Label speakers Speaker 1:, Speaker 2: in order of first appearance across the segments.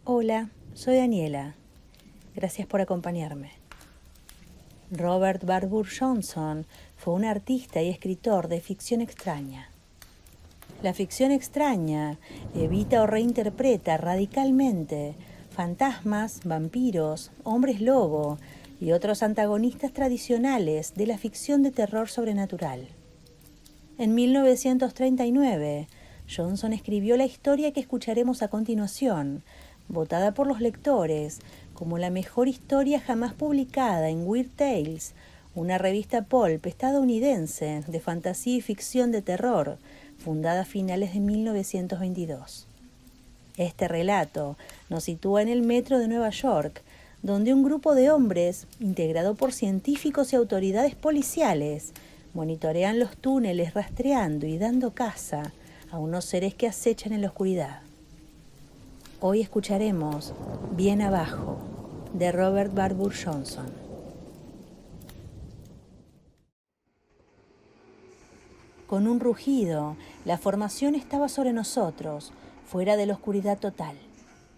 Speaker 1: Hola, soy Daniela. Gracias por acompañarme. Robert Barbour Johnson fue un artista y escritor de ficción extraña. La ficción extraña evita o reinterpreta radicalmente fantasmas, vampiros, hombres lobo y otros antagonistas tradicionales de la ficción de terror sobrenatural. En 1939, Johnson escribió la historia que escucharemos a continuación, votada por los lectores como la mejor historia jamás publicada en Weird Tales, una revista pulp estadounidense de fantasía y ficción de terror, fundada a finales de 1922. Este relato nos sitúa en el metro de Nueva York, donde un grupo de hombres, integrado por científicos y autoridades policiales, monitorean los túneles rastreando y dando caza a unos seres que acechan en la oscuridad. Hoy escucharemos Bien Abajo, de Robert Barbour Johnson. Con un rugido, la formación estaba sobre nosotros, fuera de la oscuridad total.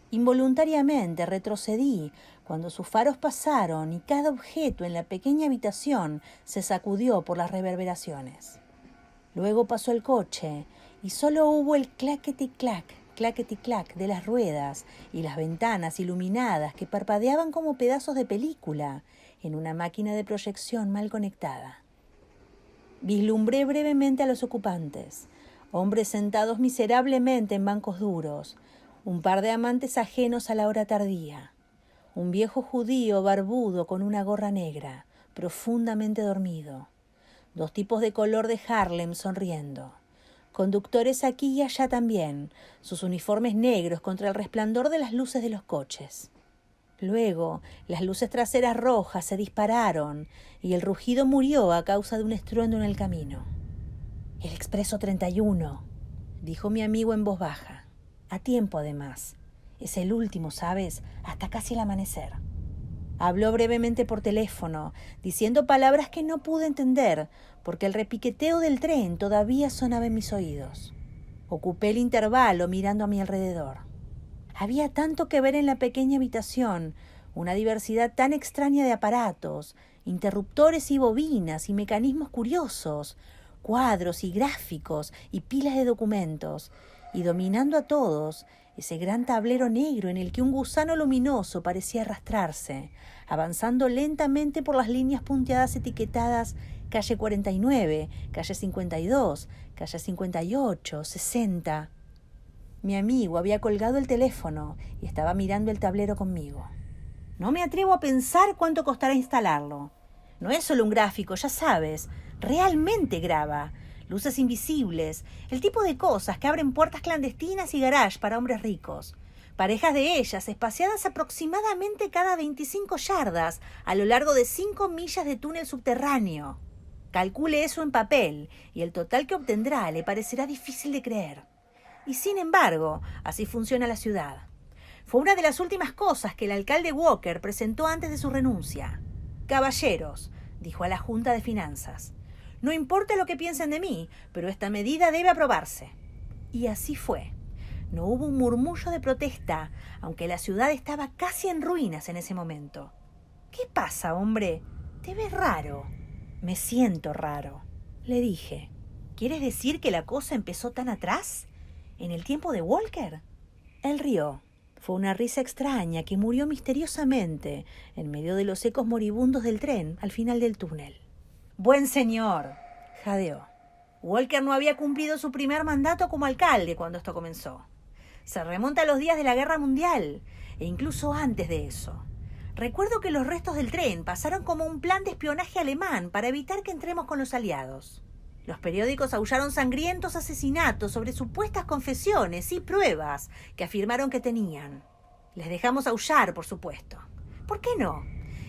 Speaker 1: Involuntariamente retrocedí cuando sus faros pasaron y cada objeto en la pequeña habitación se sacudió por las reverberaciones. Luego pasó el coche y solo hubo el claqueti-clac de las ruedas y las ventanas iluminadas que parpadeaban como pedazos de película en una máquina de proyección mal conectada. Vislumbré brevemente a los ocupantes, hombres sentados miserablemente en bancos duros, un par de amantes ajenos a la hora tardía, un viejo judío barbudo con una gorra negra, profundamente dormido, dos tipos de color de Harlem sonriendo, conductores aquí y allá también, sus uniformes negros contra el resplandor de las luces de los coches. Luego, las luces traseras rojas se dispararon y el rugido murió a causa de un estruendo en el camino. «El Expreso 31», dijo mi amigo en voz baja. A tiempo, además. Es el último, ¿sabes? Hasta casi el amanecer. Habló brevemente por teléfono, diciendo palabras que no pude entender, porque el repiqueteo del tren todavía sonaba en mis oídos. Ocupé el intervalo mirando a mi alrededor. Había tanto que ver en la pequeña habitación, una diversidad tan extraña de aparatos, interruptores y bobinas y mecanismos curiosos, cuadros y gráficos y pilas de documentos, y dominando a todos, ese gran tablero negro en el que un gusano luminoso parecía arrastrarse, avanzando lentamente por las líneas punteadas etiquetadas calle 49, calle 52, calle 58, 60... Mi amigo había colgado el teléfono y estaba mirando el tablero conmigo. No me atrevo a pensar cuánto costará instalarlo. No es solo un gráfico, ya sabes. Realmente graba. Luces invisibles, el tipo de cosas que abren puertas clandestinas y garage para hombres ricos. Parejas de ellas espaciadas aproximadamente cada 25 yardas a lo largo de 5 millas de túnel subterráneo. Calcule eso en papel y el total que obtendrá le parecerá difícil de creer. Y sin embargo, así funciona la ciudad. Fue una de las últimas cosas que el alcalde Walker presentó antes de su renuncia. «Caballeros», dijo a la Junta de Finanzas, «no importa lo que piensen de mí, pero esta medida debe aprobarse». Y así fue. No hubo un murmullo de protesta, aunque la ciudad estaba casi en ruinas en ese momento. «¿Qué pasa, hombre? Te ves raro». «Me siento raro», le dije. «¿Quieres decir que la cosa empezó tan atrás? ¿En el tiempo de Walker?» Él rió. Fue una risa extraña que murió misteriosamente en medio de los ecos moribundos del tren al final del túnel. «Buen señor», jadeó. «Walker no había cumplido su primer mandato como alcalde cuando esto comenzó. Se remonta a los días de la Guerra Mundial, e incluso antes de eso. Recuerdo que los restos del tren pasaron como un plan de espionaje alemán para evitar que entremos con los aliados. Los periódicos aullaron sangrientos asesinatos sobre supuestas confesiones y pruebas que afirmaron que tenían. Les dejamos aullar, por supuesto. ¿Por qué no?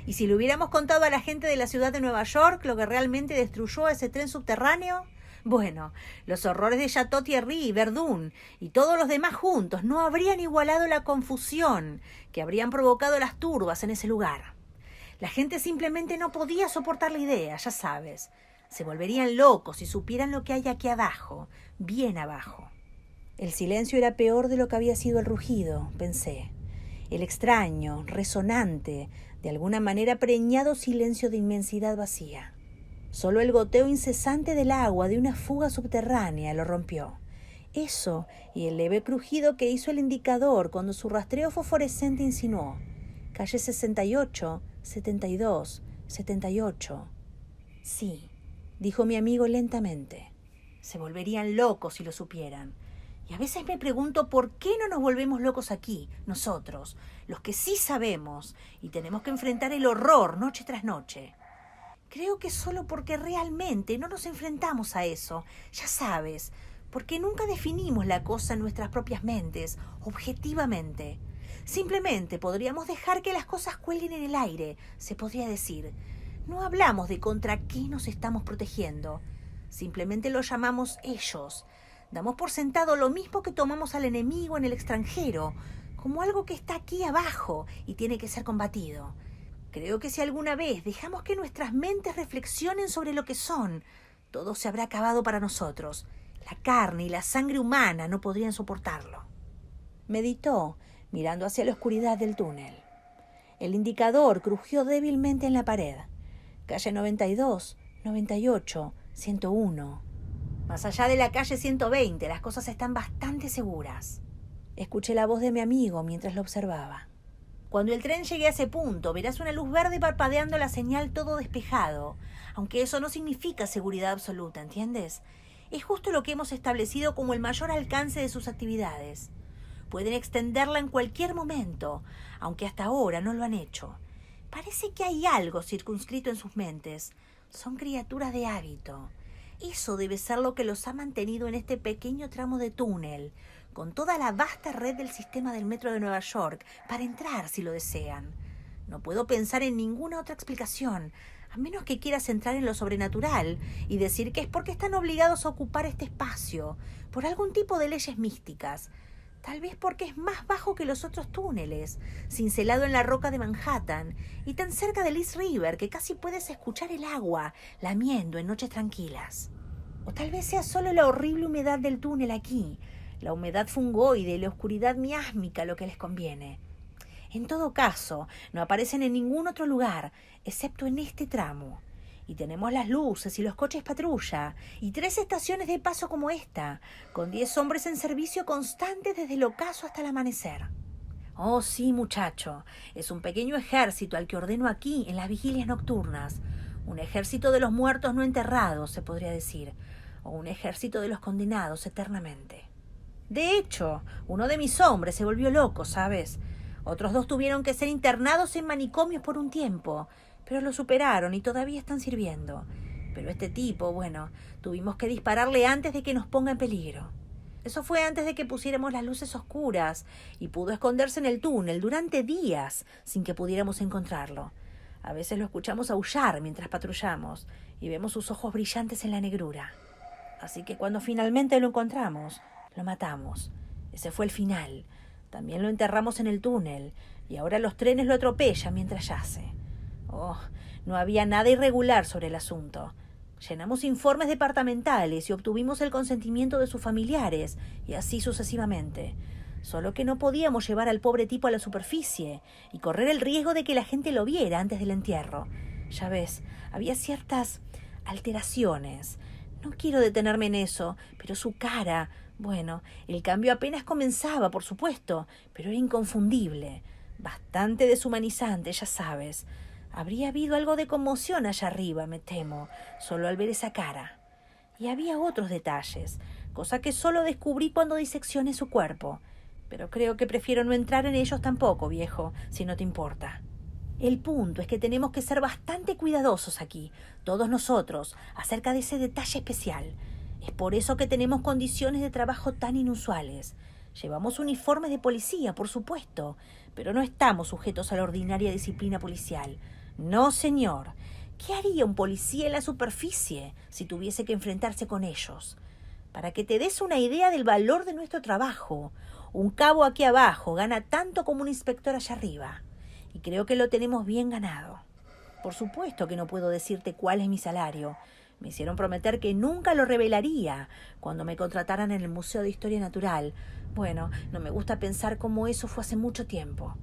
Speaker 1: Y si le hubiéramos contado a la gente de la ciudad de Nueva York lo que realmente destruyó ese tren subterráneo, bueno, los horrores de Chateau Thierry y Verdun y todos los demás juntos no habrían igualado la confusión que habrían provocado las turbas en ese lugar. La gente simplemente no podía soportar la idea, ya sabes. Se volverían locos si supieran lo que hay aquí abajo, bien abajo». El silencio era peor de lo que había sido el rugido, pensé, El extraño, resonante, de alguna manera preñado silencio de inmensidad vacía. Solo el goteo incesante del agua de una fuga subterránea lo rompió. Eso y el leve crujido que hizo el indicador cuando su rastreo fosforescente insinuó: calle 68, 72, 78. Sí, dijo mi amigo lentamente. Se volverían locos si lo supieran. Y a veces me pregunto por qué no nos volvemos locos aquí, nosotros, los que sí sabemos, y tenemos que enfrentar el horror noche tras noche. Creo que solo porque realmente no nos enfrentamos a eso, ya sabes, porque nunca definimos la cosa en nuestras propias mentes, objetivamente. Simplemente podríamos dejar que las cosas cuelguen en el aire, se podría decir. No hablamos de contra qué nos estamos protegiendo. Simplemente lo llamamos ellos. Damos por sentado lo mismo que tomamos al enemigo en el extranjero, como algo que está aquí abajo y tiene que ser combatido. Creo que si alguna vez dejamos que nuestras mentes reflexionen sobre lo que son, todo se habrá acabado para nosotros. La carne y la sangre humana no podrían soportarlo. Meditó, mirando hacia la oscuridad del túnel. El indicador crujió débilmente en la pared. Calle 92, 98, 101. Más allá de la calle 120, las cosas están bastante seguras. Escuché la voz de mi amigo mientras lo observaba. Cuando el tren llegue a ese punto, verás una luz verde parpadeando la señal todo despejado, aunque eso no significa seguridad absoluta, ¿entiendes? Es justo lo que hemos establecido como el mayor alcance de sus actividades. Pueden extenderla en cualquier momento, aunque hasta ahora no lo han hecho. Parece que hay algo circunscrito en sus mentes. Son criaturas de hábito. Eso debe ser lo que los ha mantenido en este pequeño tramo de túnel, con toda la vasta red del sistema del metro de Nueva York, para entrar si lo desean. No puedo pensar en ninguna otra explicación, a menos que quieras entrar en lo sobrenatural y decir que es porque están obligados a ocupar este espacio, por algún tipo de leyes místicas. Tal vez porque es más bajo que los otros túneles, cincelado en la roca de Manhattan y tan cerca del East River que casi puedes escuchar el agua lamiendo en noches tranquilas. O tal vez sea solo la horrible humedad del túnel aquí, la humedad fungoide y la oscuridad miásmica lo que les conviene. En todo caso, no aparecen en ningún otro lugar, excepto en este tramo. Y tenemos las luces y los coches patrulla, y 3 estaciones de paso como esta, con 10 hombres en servicio constante desde el ocaso hasta el amanecer. Oh, sí, muchacho, es un pequeño ejército al que ordeno aquí en las vigilias nocturnas. Un ejército de los muertos no enterrados, se podría decir, o un ejército de los condenados eternamente. De hecho, uno de mis hombres se volvió loco, ¿sabes? Otros 2 tuvieron que ser internados en manicomios por un tiempo, pero lo superaron y todavía están sirviendo. Pero este tipo, bueno, tuvimos que dispararle antes de que nos ponga en peligro. Eso fue antes de que pusiéramos las luces oscuras y pudo esconderse en el túnel durante días sin que pudiéramos encontrarlo. A veces lo escuchamos aullar mientras patrullamos y vemos sus ojos brillantes en la negrura. Así que cuando finalmente lo encontramos, lo matamos. Ese fue el final. También lo enterramos en el túnel y ahora los trenes lo atropellan mientras yace. Oh, no había nada irregular sobre el asunto. Llenamos informes departamentales y obtuvimos el consentimiento de sus familiares, y así sucesivamente. Solo que no podíamos llevar al pobre tipo a la superficie y correr el riesgo de que la gente lo viera antes del entierro. Ya ves, había ciertas alteraciones. No quiero detenerme en eso, pero su cara... Bueno, el cambio apenas comenzaba, por supuesto, pero era inconfundible. Bastante deshumanizante, ya sabes. Habría habido algo de conmoción allá arriba, me temo, solo al ver esa cara. Y había otros detalles, cosa que solo descubrí cuando diseccioné su cuerpo. Pero creo que prefiero no entrar en ellos tampoco, viejo, si no te importa. El punto es que tenemos que ser bastante cuidadosos aquí, todos nosotros, acerca de ese detalle especial. Es por eso que tenemos condiciones de trabajo tan inusuales. Llevamos uniformes de policía, por supuesto, pero no estamos sujetos a la ordinaria disciplina policial. No, señor. ¿Qué haría un policía en la superficie si tuviese que enfrentarse con ellos? Para que te des una idea del valor de nuestro trabajo, un cabo aquí abajo gana tanto como un inspector allá arriba. Y creo que lo tenemos bien ganado. Por supuesto que no puedo decirte cuál es mi salario. Me hicieron prometer que nunca lo revelaría cuando me contrataran en el Museo de Historia Natural. Bueno, no me gusta pensar cómo eso fue hace mucho tiempo.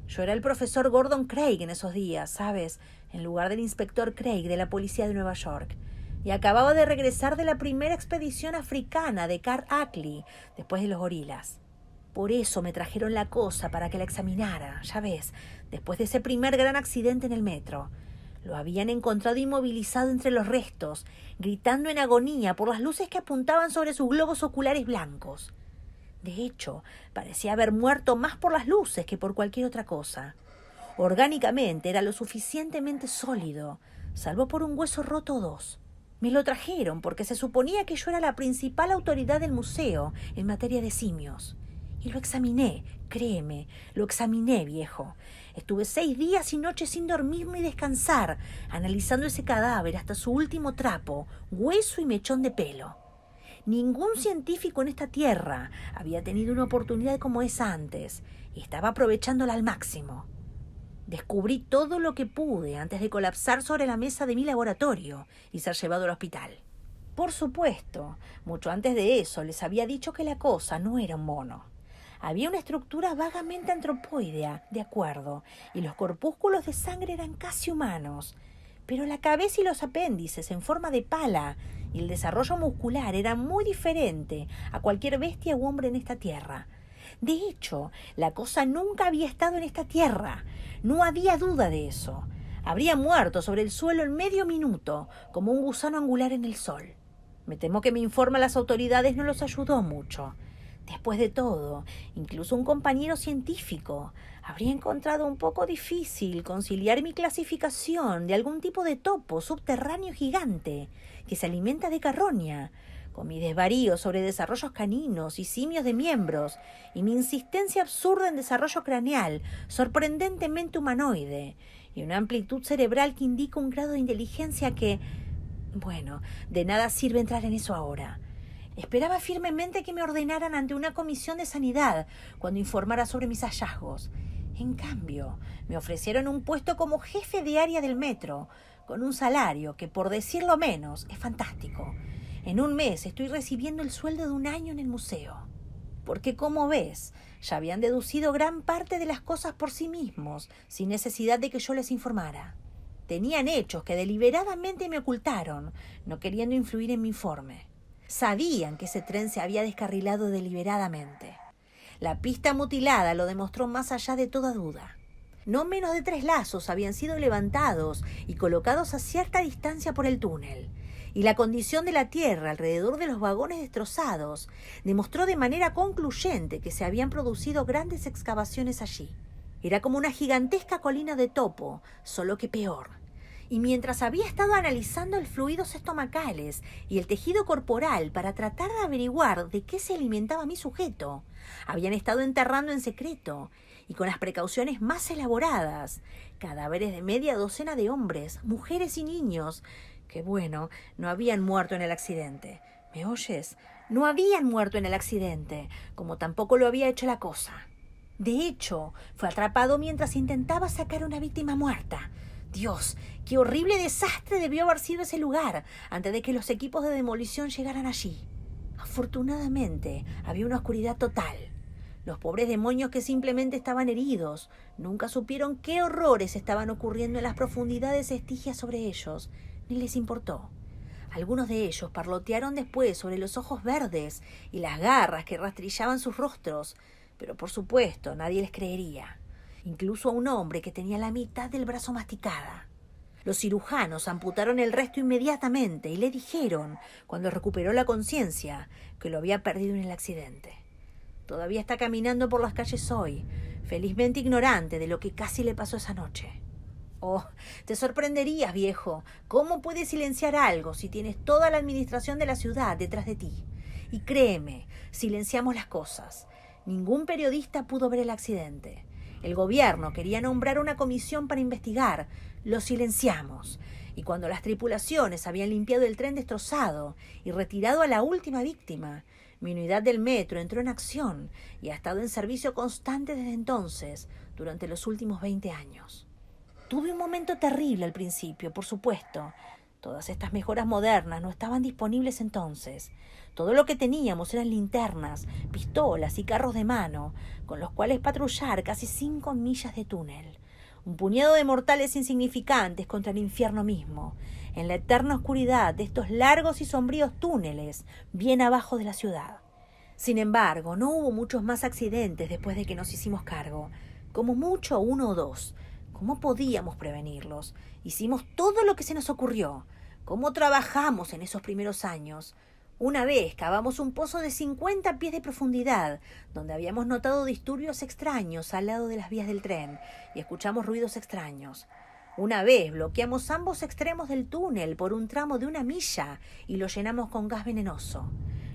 Speaker 1: Yo era el profesor Gordon Craig en esos días, ¿sabes? En lugar del inspector Craig de la policía de Nueva York. Y acababa de regresar de la primera expedición africana de Carl Ackley, después de los gorilas. Por eso me trajeron la cosa para que la examinara, ya ves, después de ese primer gran accidente en el metro. Lo habían encontrado inmovilizado entre los restos, gritando en agonía por las luces que apuntaban sobre sus globos oculares blancos. De hecho, parecía haber muerto más por las luces que por cualquier otra cosa. Orgánicamente era lo suficientemente sólido, salvo por un hueso roto o dos. Me lo trajeron porque se suponía que yo era la principal autoridad del museo en materia de simios. Y lo examiné, créeme, lo examiné, viejo. Estuve 6 días y noches sin dormir ni descansar, analizando ese cadáver hasta su último trapo, hueso y mechón de pelo. Ningún científico en esta tierra había tenido una oportunidad como esa antes, y estaba aprovechándola al máximo. Descubrí todo lo que pude antes de colapsar sobre la mesa de mi laboratorio y ser llevado al hospital. Por supuesto, mucho antes de eso les había dicho que la cosa no era un mono. Había una estructura vagamente antropoidea, de acuerdo, y los corpúsculos de sangre eran casi humanos, pero la cabeza y los apéndices en forma de pala y el desarrollo muscular eran muy diferente a cualquier bestia u hombre en esta tierra. De hecho, la cosa nunca había estado en esta tierra. No había duda de eso. Habría muerto sobre el suelo en medio minuto, como un gusano angular en el sol. Me temo que mi informe a las autoridades no los ayudó mucho. Después de todo, incluso un compañero científico habría encontrado un poco difícil conciliar mi clasificación de algún tipo de topo subterráneo gigante que se alimenta de carroña, con mi desvarío sobre desarrollos caninos y simios de miembros, y mi insistencia absurda en desarrollo craneal, sorprendentemente humanoide, y una amplitud cerebral que indica un grado de inteligencia que... Bueno, de nada sirve entrar en eso ahora. Esperaba firmemente que me ordenaran ante una comisión de sanidad cuando informara sobre mis hallazgos. En cambio, me ofrecieron un puesto como jefe de área del metro, con un salario que, por decirlo menos, es fantástico. En un mes estoy recibiendo el sueldo de un año en el museo. Porque, como ves, ya habían deducido gran parte de las cosas por sí mismos, sin necesidad de que yo les informara. Tenían hechos que deliberadamente me ocultaron, no queriendo influir en mi informe. Sabían que ese tren se había descarrilado deliberadamente. La pista mutilada lo demostró más allá de toda duda. No menos de 3 lazos habían sido levantados y colocados a cierta distancia por el túnel, y la condición de la tierra alrededor de los vagones destrozados demostró de manera concluyente que se habían producido grandes excavaciones allí. Era como una gigantesca colina de topo, solo que peor. Y mientras había estado analizando los fluidos estomacales y el tejido corporal para tratar de averiguar de qué se alimentaba mi sujeto, habían estado enterrando en secreto, y con las precauciones más elaboradas, cadáveres de media docena de hombres, mujeres y niños, que bueno, no habían muerto en el accidente. ¿Me oyes? No habían muerto en el accidente, como tampoco lo había hecho la cosa. De hecho, fue atrapado mientras intentaba sacar a una víctima muerta. Dios, qué horrible desastre debió haber sido ese lugar antes de que los equipos de demolición llegaran allí. Afortunadamente, había una oscuridad total. Los pobres demonios que simplemente estaban heridos nunca supieron qué horrores estaban ocurriendo en las profundidades estigias sobre ellos, ni les importó. Algunos de ellos parlotearon después sobre los ojos verdes y las garras que rastrillaban sus rostros, pero por supuesto nadie les creería. Incluso a un hombre que tenía la mitad del brazo masticada. Los cirujanos amputaron el resto inmediatamente y le dijeron, cuando recuperó la conciencia, que lo había perdido en el accidente. Todavía está caminando por las calles hoy, felizmente ignorante de lo que casi le pasó esa noche. Oh, te sorprenderías, viejo. ¿Cómo puedes silenciar algo si tienes toda la administración de la ciudad detrás de ti? Y créeme, silenciamos las cosas. Ningún periodista pudo ver el accidente. El gobierno quería nombrar una comisión para investigar. Lo silenciamos. Y cuando las tripulaciones habían limpiado el tren destrozado y retirado a la última víctima, mi unidad del metro entró en acción y ha estado en servicio constante desde entonces, durante los últimos 20 años. Tuve un momento terrible al principio, por supuesto. Todas estas mejoras modernas no estaban disponibles entonces. Todo lo que teníamos eran linternas, pistolas y carros de mano, con los cuales patrullar casi 5 millas de túnel. Un puñado de mortales insignificantes contra el infierno mismo, en la eterna oscuridad de estos largos y sombríos túneles, bien abajo de la ciudad. Sin embargo, no hubo muchos más accidentes después de que nos hicimos cargo. Como mucho 1 o 2. ¿Cómo podíamos prevenirlos? Hicimos todo lo que se nos ocurrió. ¿Cómo trabajamos en esos primeros años? Una vez cavamos un pozo de 50 pies de profundidad, donde habíamos notado disturbios extraños al lado de las vías del tren y escuchamos ruidos extraños. Una vez bloqueamos ambos extremos del túnel por un tramo de 1 milla y lo llenamos con gas venenoso.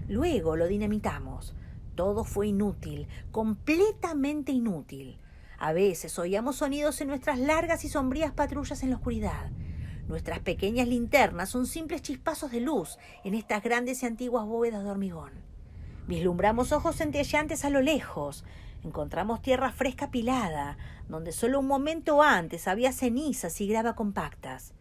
Speaker 1: Luego lo dinamitamos. Todo fue inútil, completamente inútil. A veces oíamos sonidos en nuestras largas y sombrías patrullas en la oscuridad. Nuestras pequeñas linternas son simples chispazos de luz en estas grandes y antiguas bóvedas de hormigón. Vislumbramos ojos centelleantes a lo lejos. Encontramos tierra fresca apilada, donde solo un momento antes había cenizas y grava compactas.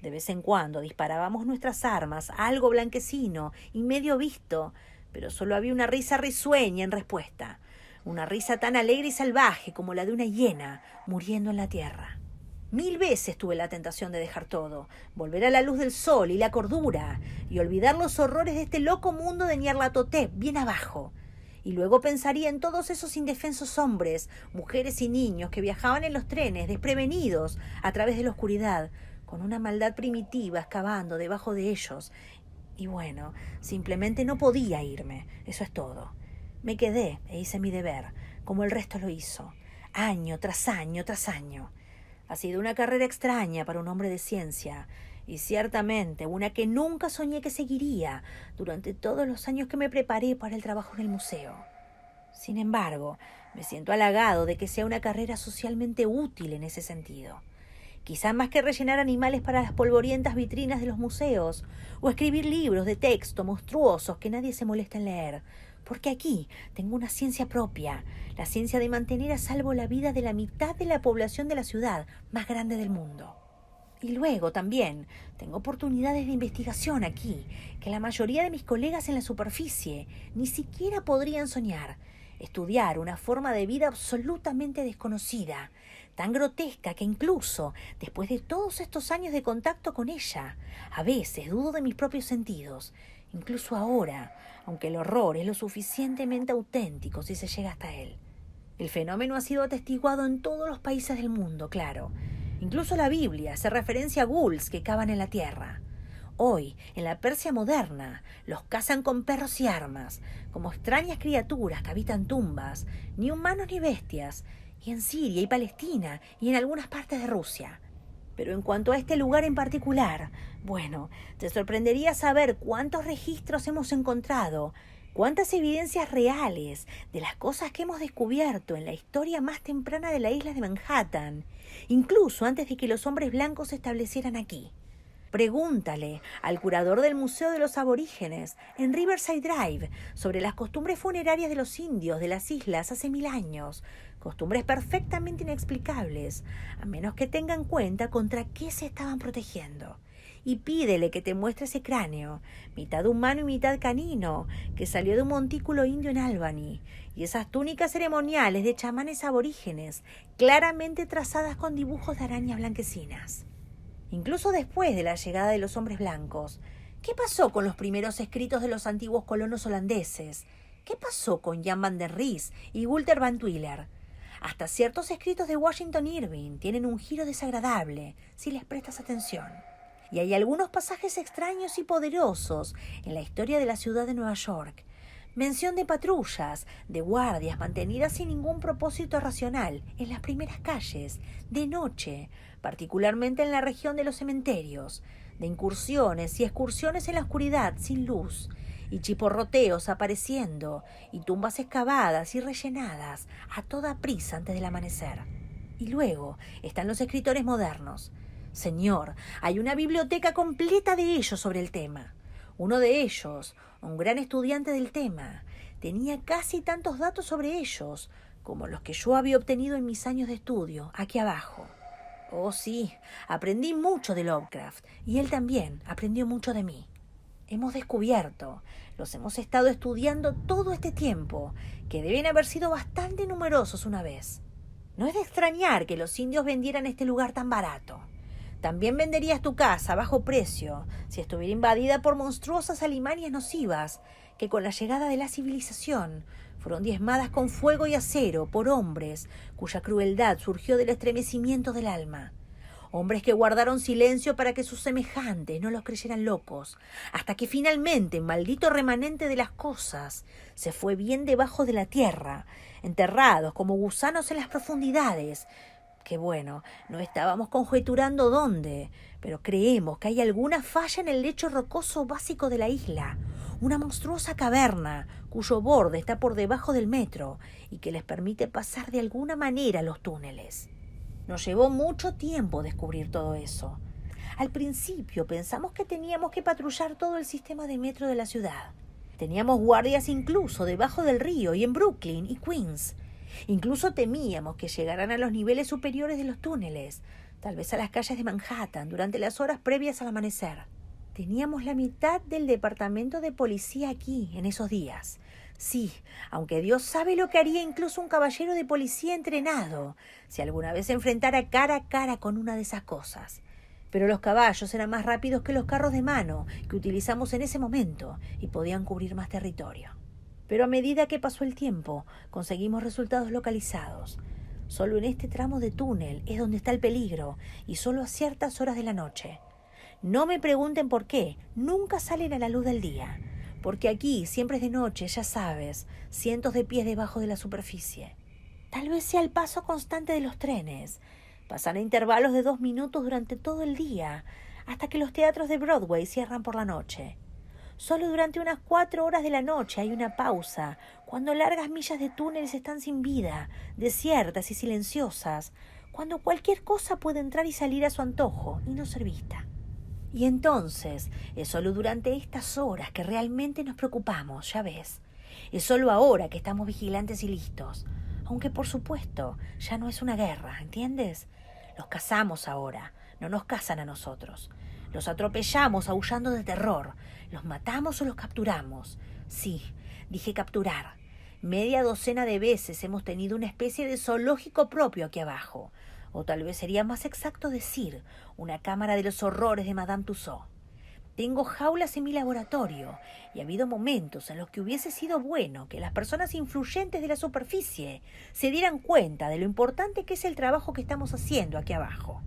Speaker 1: De vez en cuando disparábamos nuestras armas a algo blanquecino y medio visto, pero solo había una risa risueña en respuesta. Una risa tan alegre y salvaje como la de una hiena muriendo en la tierra. 1000 veces tuve la tentación de dejar todo, volver a la luz del sol y la cordura, y olvidar los horrores de este loco mundo de Nyarlathotep bien abajo. Y luego pensaría en todos esos indefensos hombres, mujeres y niños que viajaban en los trenes, desprevenidos, a través de la oscuridad, con una maldad primitiva excavando debajo de ellos. Y bueno, simplemente no podía irme, eso es todo. Me quedé e hice mi deber, como el resto lo hizo, año tras año tras año. Ha sido una carrera extraña para un hombre de ciencia, y ciertamente una que nunca soñé que seguiría durante todos los años que me preparé para el trabajo en el museo. Sin embargo, me siento halagado de que sea una carrera socialmente útil en ese sentido. Quizá más que rellenar animales para las polvorientas vitrinas de los museos, o escribir libros de texto monstruosos que nadie se molesta en leer, porque aquí tengo una ciencia propia, la ciencia de mantener a salvo la vida de la mitad de la población de la ciudad más grande del mundo. Y luego también tengo oportunidades de investigación aquí, que la mayoría de mis colegas en la superficie ni siquiera podrían soñar. Estudiar una forma de vida absolutamente desconocida, tan grotesca que incluso, después de todos estos años de contacto con ella, a veces dudo de mis propios sentidos, incluso ahora, aunque el horror es lo suficientemente auténtico si se llega hasta él. El fenómeno ha sido atestiguado en todos los países del mundo, claro. Incluso la Biblia hace referencia a ghouls que cavan en la tierra. Hoy, en la Persia moderna, los cazan con perros y armas, como extrañas criaturas que habitan tumbas, ni humanos ni bestias, y en Siria y Palestina y en algunas partes de Rusia. Pero en cuanto a este lugar en particular, bueno, te sorprendería saber cuántos registros hemos encontrado, cuántas evidencias reales de las cosas que hemos descubierto en la historia más temprana de la isla de Manhattan, incluso antes de que los hombres blancos se establecieran aquí. Pregúntale al curador del Museo de los Aborígenes en Riverside Drive sobre las costumbres funerarias de los indios de las islas hace 1000 años, costumbres perfectamente inexplicables, a menos que tenga en cuenta contra qué se estaban protegiendo. Y pídele que te muestre ese cráneo, mitad humano y mitad canino, que salió de un montículo indio en Albany, y esas túnicas ceremoniales de chamanes aborígenes, claramente trazadas con dibujos de arañas blanquecinas. Incluso después de la llegada de los hombres blancos, ¿qué pasó con los primeros escritos de los antiguos colonos holandeses? ¿Qué pasó con Jan van der Ries y Wouter van Twiller? Hasta ciertos escritos de Washington Irving tienen un giro desagradable si les prestas atención. Y hay algunos pasajes extraños y poderosos en la historia de la ciudad de Nueva York. Mención de patrullas, de guardias mantenidas sin ningún propósito racional en las primeras calles, de noche, particularmente en la región de los cementerios, de incursiones y excursiones en la oscuridad sin luz, y chiporroteos apareciendo, y tumbas excavadas y rellenadas a toda prisa antes del amanecer. Y luego están los escritores modernos. Señor, hay una biblioteca completa de ellos sobre el tema. Uno de ellos, un gran estudiante del tema, tenía casi tantos datos sobre ellos como los que yo había obtenido en mis años de estudio, aquí abajo. Oh, sí, aprendí mucho de Lovecraft y él también aprendió mucho de mí. Hemos descubierto, los hemos estado estudiando todo este tiempo, que deben haber sido bastante numerosos una vez. No es de extrañar que los indios vendieran este lugar tan barato. También venderías tu casa a bajo precio si estuviera invadida por monstruosas alimañas nocivas que con la llegada de la civilización fueron diezmadas con fuego y acero por hombres cuya crueldad surgió del estremecimiento del alma. Hombres que guardaron silencio para que sus semejantes no los creyeran locos, hasta que finalmente el maldito remanente de las cosas se fue bien debajo de la tierra, enterrados como gusanos en las profundidades, que bueno, no estábamos conjeturando dónde, pero creemos que hay alguna falla en el lecho rocoso básico de la isla, una monstruosa caverna cuyo borde está por debajo del metro y que les permite pasar de alguna manera los túneles. Nos llevó mucho tiempo descubrir todo eso. Al principio pensamos que teníamos que patrullar todo el sistema de metro de la ciudad. Teníamos guardias incluso debajo del río y en Brooklyn y Queens. Incluso temíamos que llegaran a los niveles superiores de los túneles, tal vez a las calles de Manhattan, durante las horas previas al amanecer. Teníamos la mitad del departamento de policía aquí en esos días. Sí, aunque Dios sabe lo que haría incluso un caballero de policía entrenado si alguna vez se enfrentara cara a cara con una de esas cosas. Pero los caballos eran más rápidos que los carros de mano que utilizamos en ese momento y podían cubrir más territorio. Pero a medida que pasó el tiempo, conseguimos resultados localizados. Solo en este tramo de túnel es donde está el peligro, y solo a ciertas horas de la noche. No me pregunten por qué, nunca salen a la luz del día, porque aquí siempre es de noche, ya sabes, cientos de pies debajo de la superficie. Tal vez sea el paso constante de los trenes. Pasan a intervalos de 2 minutos durante todo el día, hasta que los teatros de Broadway cierran por la noche. Solo durante unas 4 horas de la noche hay una pausa, cuando largas millas de túneles están sin vida, desiertas y silenciosas, cuando cualquier cosa puede entrar y salir a su antojo y no ser vista. Y entonces, es solo durante estas horas que realmente nos preocupamos, ya ves. Es solo ahora que estamos vigilantes y listos. Aunque, por supuesto, ya no es una guerra, ¿entiendes? Los cazamos ahora, no nos cazan a nosotros. Los atropellamos aullando de terror. Los matamos o los capturamos. Sí, dije capturar. Media docena de veces hemos tenido una especie de zoológico propio aquí abajo. O tal vez sería más exacto decir, una cámara de los horrores de Madame Tussauds. Tengo jaulas en mi laboratorio y ha habido momentos en los que hubiese sido bueno que las personas influyentes de la superficie se dieran cuenta de lo importante que es el trabajo que estamos haciendo aquí abajo.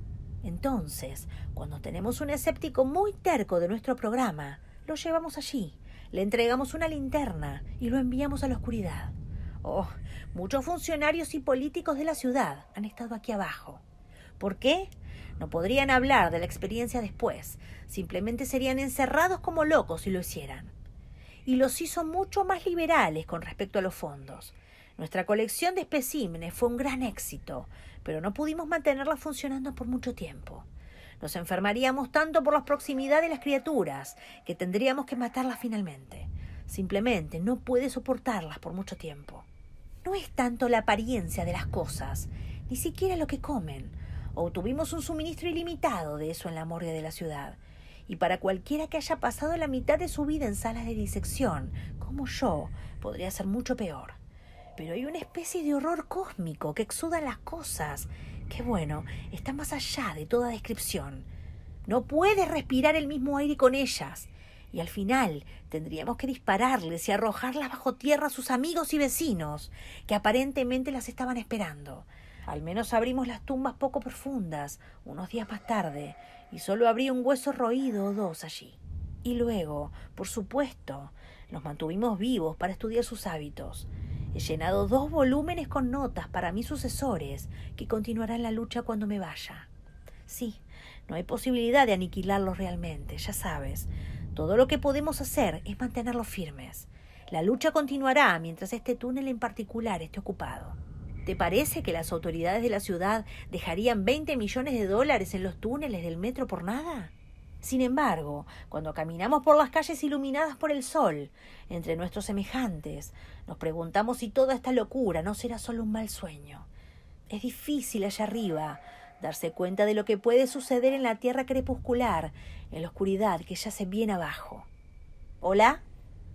Speaker 1: Entonces, cuando tenemos un escéptico muy terco de nuestro programa, lo llevamos allí, le entregamos una linterna y lo enviamos a la oscuridad. Oh, muchos funcionarios y políticos de la ciudad han estado aquí abajo. ¿Por qué? No podrían hablar de la experiencia después. Simplemente serían encerrados como locos si lo hicieran. Y los hizo mucho más liberales con respecto a los fondos. Nuestra colección de especímenes fue un gran éxito, pero no pudimos mantenerla funcionando por mucho tiempo. Nos enfermaríamos tanto por la proximidad de las criaturas que tendríamos que matarlas finalmente. Simplemente no puede soportarlas por mucho tiempo. No es tanto la apariencia de las cosas, ni siquiera lo que comen. Obtuvimos un suministro ilimitado de eso en la morgue de la ciudad. Y para cualquiera que haya pasado la mitad de su vida en salas de disección, como yo, podría ser mucho peor. Pero hay una especie de horror cósmico que exudan las cosas, que bueno, está más allá de toda descripción. No puedes respirar el mismo aire con ellas. Y al final tendríamos que dispararles y arrojarlas bajo tierra a sus amigos y vecinos, que aparentemente las estaban esperando. Al menos abrimos las tumbas poco profundas, unos días más tarde, y solo habría un hueso roído o 2 allí. Y luego, por supuesto, nos mantuvimos vivos para estudiar sus hábitos. He llenado 2 volúmenes con notas para mis sucesores, que continuarán la lucha cuando me vaya. Sí, no hay posibilidad de aniquilarlos realmente, ya sabes. Todo lo que podemos hacer es mantenerlos firmes. La lucha continuará mientras este túnel en particular esté ocupado. ¿Te parece que las autoridades de la ciudad dejarían $20 millones en los túneles del metro por nada? Sin embargo, cuando caminamos por las calles iluminadas por el sol, entre nuestros semejantes, nos preguntamos si toda esta locura no será solo un mal sueño. Es difícil allá arriba, darse cuenta de lo que puede suceder en la tierra crepuscular, en la oscuridad que yace bien abajo. ¿Hola?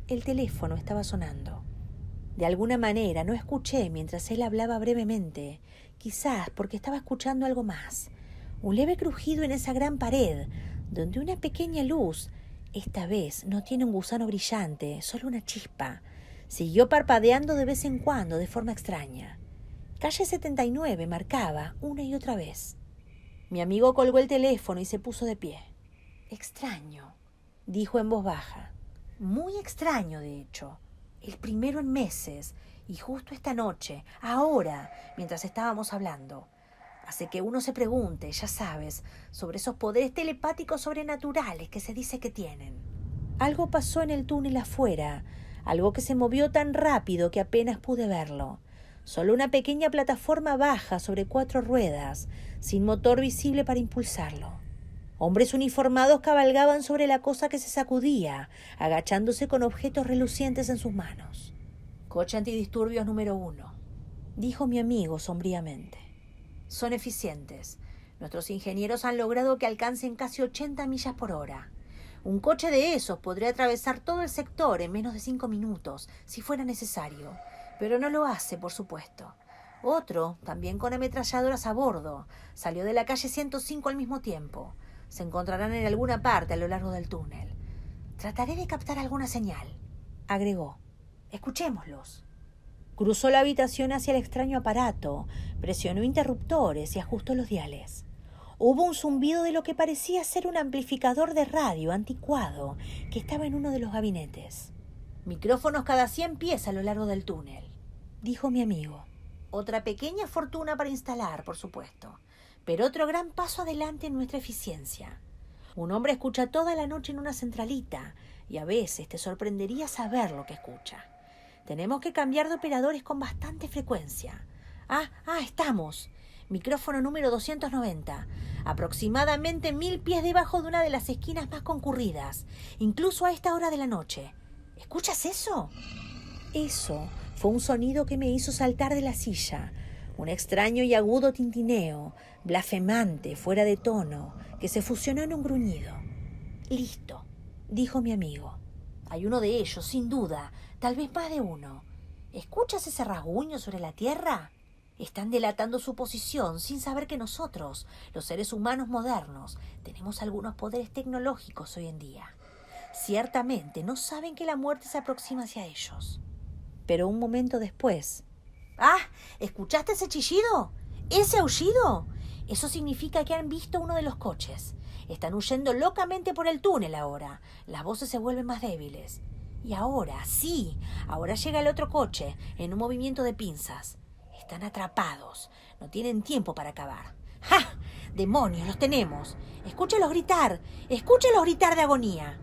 Speaker 1: El teléfono estaba sonando. De alguna manera no escuché mientras él hablaba brevemente, quizás porque estaba escuchando algo más. Un leve crujido en esa gran pared, donde una pequeña luz, esta vez no tiene un gusano brillante, solo una chispa, siguió parpadeando de vez en cuando de forma extraña. Calle 79 marcaba una y otra vez. Mi amigo colgó el teléfono y se puso de pie. Extraño, dijo en voz baja. Muy extraño, de hecho. El primero en meses, y justo esta noche, ahora, mientras estábamos hablando. Hace que uno se pregunte, ya sabes, sobre esos poderes telepáticos sobrenaturales que se dice que tienen. Algo pasó en el túnel afuera, algo que se movió tan rápido que apenas pude verlo. Solo una pequeña plataforma baja sobre 4 ruedas, sin motor visible para impulsarlo. Hombres uniformados cabalgaban sobre la cosa que se sacudía, agachándose con objetos relucientes en sus manos. Coche antidisturbios número 1, dijo mi amigo sombríamente. Son eficientes. Nuestros ingenieros han logrado que alcancen casi 80 millas por hora. Un coche de esos podría atravesar todo el sector en menos de 5 minutos, si fuera necesario. Pero no lo hace, por supuesto. Otro, también con ametralladoras a bordo, salió de la calle 105 al mismo tiempo. Se encontrarán en alguna parte a lo largo del túnel. Trataré de captar alguna señal, agregó. Escuchémoslos. Cruzó la habitación hacia el extraño aparato, presionó interruptores y ajustó los diales. Hubo un zumbido de lo que parecía ser un amplificador de radio anticuado que estaba en uno de los gabinetes. Micrófonos cada 100 pies a lo largo del túnel, dijo mi amigo. Otra pequeña fortuna para instalar, por supuesto, pero otro gran paso adelante en nuestra eficiencia. Un hombre escucha toda la noche en una centralita y a veces te sorprendería saber lo que escucha. Tenemos que cambiar de operadores con bastante frecuencia. Estamos. Micrófono número 290. Aproximadamente 1000 pies debajo de una de las esquinas más concurridas, incluso a esta hora de la noche. ¿Escuchas eso? Eso fue un sonido que me hizo saltar de la silla. Un extraño y agudo tintineo, blasfemante, fuera de tono, que se fusionó en un gruñido. Listo, dijo mi amigo. Hay uno de ellos, sin duda, tal vez más de uno. ¿Escuchas ese rasguño sobre la tierra? Están delatando su posición sin saber que nosotros, los seres humanos modernos, tenemos algunos poderes tecnológicos hoy en día. Ciertamente no saben que la muerte se aproxima hacia ellos. Pero un momento después... ¿Escuchaste ese chillido? ¿Ese aullido? Eso significa que han visto uno de los coches. Están huyendo locamente por el túnel ahora. Las voces se vuelven más débiles. Y ahora llega el otro coche en un movimiento de pinzas. Están atrapados. No tienen tiempo para acabar. ¡Ja! ¡Demonios, los tenemos! Escúchelos gritar de agonía.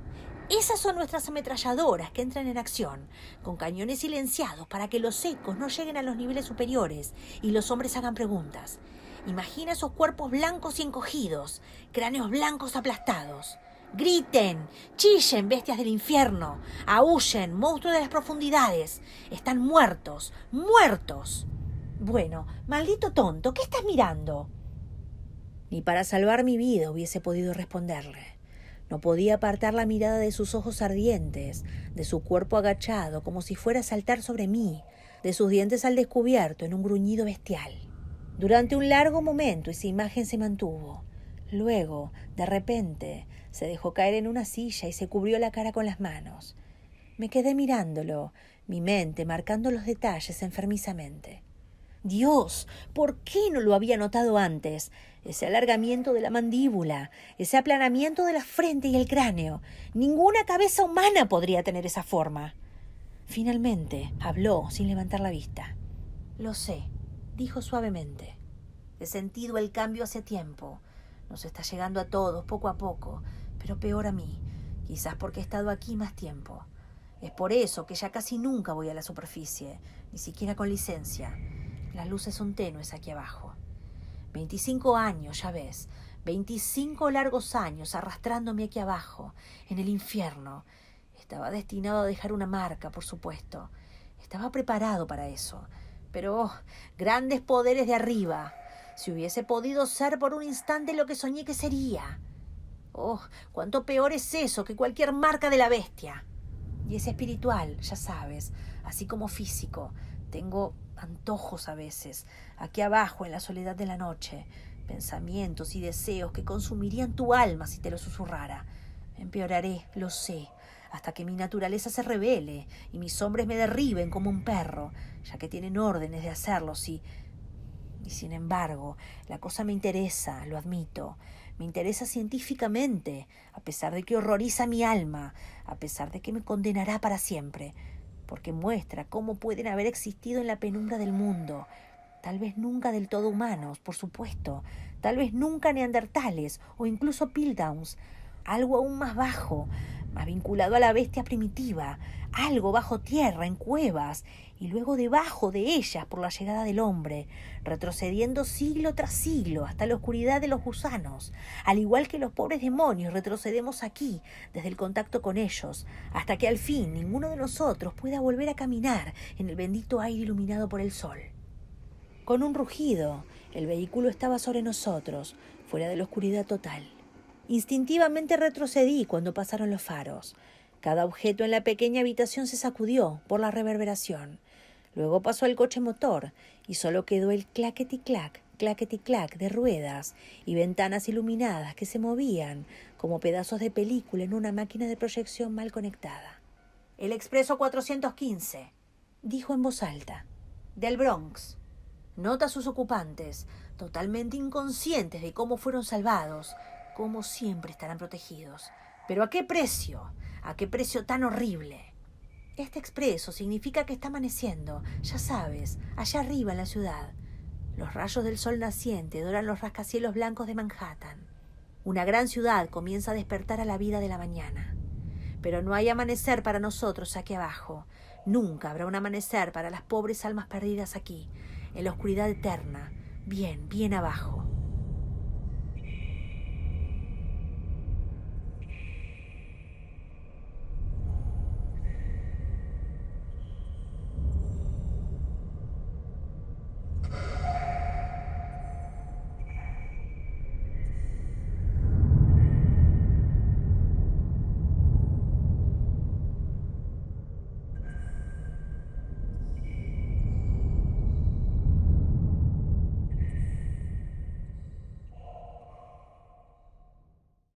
Speaker 1: Esas son nuestras ametralladoras que entran en acción, con cañones silenciados para que los ecos no lleguen a los niveles superiores y los hombres hagan preguntas. Imagina esos cuerpos blancos y encogidos, cráneos blancos aplastados. ¡Griten! ¡Chillen, bestias del infierno! ¡Aúllen, monstruos de las profundidades! ¡Están muertos! ¡Muertos! Bueno, maldito tonto, ¿qué estás mirando? Ni para salvar mi vida hubiese podido responderle. No podía apartar la mirada de sus ojos ardientes, de su cuerpo agachado como si fuera a saltar sobre mí, de sus dientes al descubierto en un gruñido bestial. Durante un largo momento esa imagen se mantuvo. Luego, de repente, se dejó caer en una silla y se cubrió la cara con las manos. Me quedé mirándolo, mi mente marcando los detalles enfermizamente. Dios, ¿por qué no lo había notado antes? Ese alargamiento de la mandíbula, ese aplanamiento de la frente y el cráneo. Ninguna cabeza humana podría tener esa forma. Finalmente habló sin levantar la vista. Lo sé, dijo suavemente. He sentido el cambio hace tiempo. Nos está llegando a todos poco a poco, pero peor a mí, quizás porque he estado aquí más tiempo. Es por eso que ya casi nunca voy a la superficie, ni siquiera con licencia. Las luces son tenues aquí abajo. 25 años, ya ves. 25 largos años arrastrándome aquí abajo, en el infierno. Estaba destinado a dejar una marca, por supuesto. Estaba preparado para eso. Pero, grandes poderes de arriba. Si hubiese podido ser por un instante lo que soñé que sería. Oh, cuánto peor es eso que cualquier marca de la bestia. Y es espiritual, ya sabes, así como físico. Tengo antojos a veces, aquí abajo en la soledad de la noche, pensamientos y deseos que consumirían tu alma si te lo susurrara. Empeoraré, lo sé, hasta que mi naturaleza se revele y mis hombres me derriben como un perro, ya que tienen órdenes de hacerlo, sí. Y sin embargo, la cosa me interesa, lo admito. Me interesa científicamente, a pesar de que horroriza mi alma, a pesar de que me condenará para siempre, porque muestra cómo pueden haber existido en la penumbra del mundo, tal vez nunca del todo humanos, por supuesto, tal vez nunca neandertales o incluso piltdowns, algo aún más bajo, más vinculado a la bestia primitiva, algo bajo tierra, en cuevas, y luego debajo de ellas por la llegada del hombre, retrocediendo siglo tras siglo hasta la oscuridad de los gusanos, al igual que los pobres demonios retrocedemos aquí, desde el contacto con ellos, hasta que al fin ninguno de nosotros pueda volver a caminar en el bendito aire iluminado por el sol. Con un rugido, el vehículo estaba sobre nosotros, fuera de la oscuridad total. Instintivamente retrocedí cuando pasaron los faros. Cada objeto en la pequeña habitación se sacudió por la reverberación. Luego pasó el coche motor y solo quedó el claqueti-clac de ruedas y ventanas iluminadas que se movían como pedazos de película en una máquina de proyección mal conectada. «El expreso 415», dijo en voz alta, «del Bronx. Nota a sus ocupantes, totalmente inconscientes de cómo fueron salvados, cómo siempre estarán protegidos. Pero ¿a qué precio? ¿A qué precio tan horrible? Este expreso significa que está amaneciendo, ya sabes, allá arriba en la ciudad. Los rayos del sol naciente doran los rascacielos blancos de Manhattan. Una gran ciudad comienza a despertar a la vida de la mañana. Pero no hay amanecer para nosotros aquí abajo. Nunca habrá un amanecer para las pobres almas perdidas aquí, en la oscuridad eterna, bien abajo.